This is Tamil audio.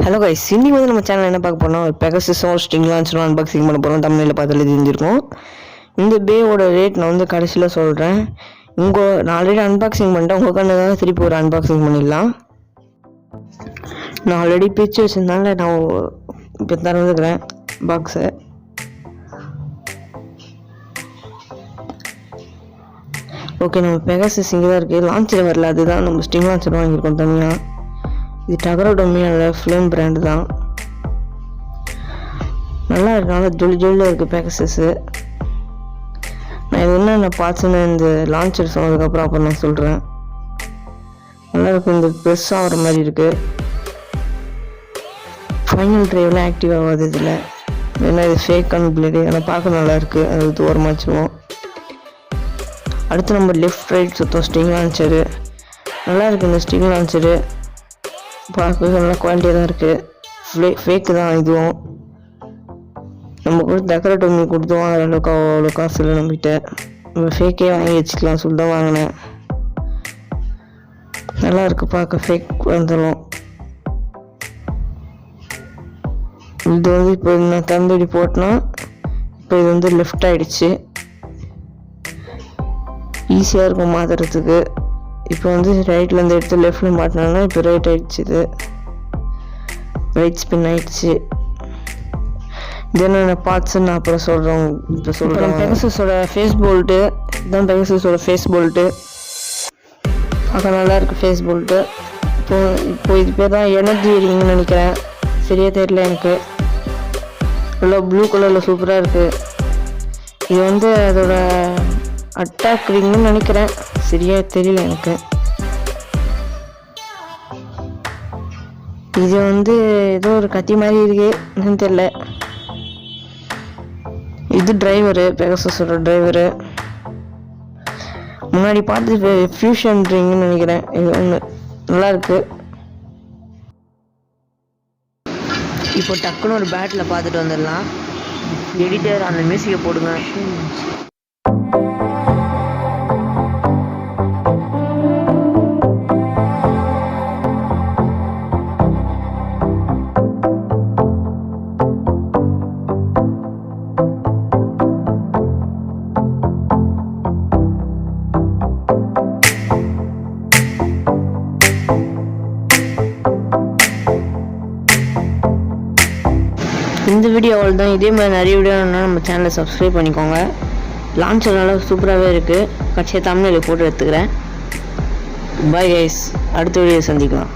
ஹலோ கைஸ், இன்னைக்கு வந்து நம்ம சேனல் என்ன பார்க்க போறோம்னா பெகசஸ் ஸ்ட்ரிங் லான்ச்சர் அன்பாக்சிங் பண்ண போகிறோம். தமிழில் பார்த்தாலே தெரிஞ்சிருக்கும். இந்த பேயோட ரேட் நான் வந்து கடைசியில் சொல்கிறேன். நான் ஆல்ரெடி அன்பாக்சிங் பண்ணிட்டேன். உங்களுக்காக திருப்பி ஒரு அன்பாக்சிங் பண்ணிடலாம். நான் ஆல்ரெடி பிரித்து வச்சிருந்தால நான் இப்போ திறந்துக்கிறேன் பாக்ஸை. ஓகே, நம்ம பெகசஸ் இங்கே தான் இருக்குது. லான்ச்சர் வரல, அதுதான் நம்ம ஸ்ட்ரிங் லான்ச்சர் வாங்கியிருக்கோம் தனியாக. இது டகரோடோமியோட ஃப்ளேம் பிராண்டு தான். நல்லா இருக்கு, நல்லா ஜொலி இருக்குது பெகசஸ்ஸு. நான் இது என்னென்ன பார்ட்ஸ்ன்னு இந்த லான்ச்சர் சொன்னதுக்கப்புறம் அப்புறம் நான் சொல்கிறேன். நல்லா இருக்குது, இந்த ப்ரெஸ் ஆகிற மாதிரி இருக்குது. ஃபைனல் ட்ரைவ்லாம் ஆக்டிவ் ஆகாது இதில். ஏன்னா இது ஃபேக் பிளேடு, ஆனால் பார்க்க நல்லா இருக்குது. அது ஓரமாக வச்சுருவோம். அடுத்து நம்ம லெஃப்ட் ரைட் சுத்தம் ஸ்ட்ரிங் லான்ச்சரு. நல்லா இருக்குது இந்த ஸ்ட்ரிங் லான்ச்சரு. பார்க்க நல்லா குவாலிட்டியாக தான் இருக்குது. ஃபேக்கு தான் இதுவும். நம்ம கூட டெக்கரேட்டிவ் கொடுத்தோம், அளவுக்கு அவ்வளோ காசு இல்லை நம்மகிட்ட. நம்ம ஃபேக்கே வாங்கி வச்சுக்கலாம் சொல்லி தான் வாங்கினேன். நல்லா இருக்குது பார்க்க, ஃபேக் வந்துடும். இது வந்து இப்போ நான் தந்தடி போட்டேன்னா இப்போ இது வந்து லெஃப்ட் ஆகிடுச்சு. ஈஸியாக இருக்கும் மாற்றுறதுக்கு. இப்போ வந்து ரைட்லேருந்து எடுத்து லெஃப்டில் மாட்டினோன்னா இப்போ ரைட் ஆகிடுச்சு. இது ரைட் ஸ்பின் ஆகிடுச்சு. இது என்னென்ன பார்ட்ஸுன்னு நான் அப்புறம் சொல்கிறேன். இப்போ சொல்கிறேன். பெகசஸோட ஃபேஸ் போல்ட்டு இதுதான். பெகசஸோட ஃபேஸ் போல்ட்டு பார்க்க நல்லா இருக்குது. ஃபேஸ் போல்ட்டு இப்போ இது பேர் தான் எனர்ஜி ரிங்னு நினைக்கிறேன், சரியாக தெரியல எனக்கு. நல்லா ப்ளூ கலரில் சூப்பராக இருக்குது. இது வந்து அதோட அட்டாக் ரிங்னு நினைக்கிறேன், சரியாக தெரியல எனக்கு. இது வந்து ஏதோ ஒரு கத்தி மாதிரி இருக்கு, என்னன்னு தெரியல. இது டிரைவரு, பெகசஸோட டிரைவரு. முன்னாடி பார்த்து ஃபியூஷன் ரிங்னு நினைக்கிறேன். இது ஒன்று நல்லா இருக்கு. இப்போ டக்குன்னு ஒரு பேட்டில் பார்த்துட்டு வந்துடலாம். எடிட்டர் அந்த மியூசிக்கை போடுங்க. இந்த வீடியோ அவ்வளோ தான். இதே மாதிரி நிறைய வீடியோ நம்ம சேனலை சப்ஸ்கிரைப் பண்ணிக்கோங்க. லான்ச்சர் நல்லா சூப்பராகவே இருக்குது. கட்சியை தமிழில் போட்டு எடுத்துக்கிறேன். பாய் கைஸ், அடுத்த வீடியோ சந்திக்கலாம்.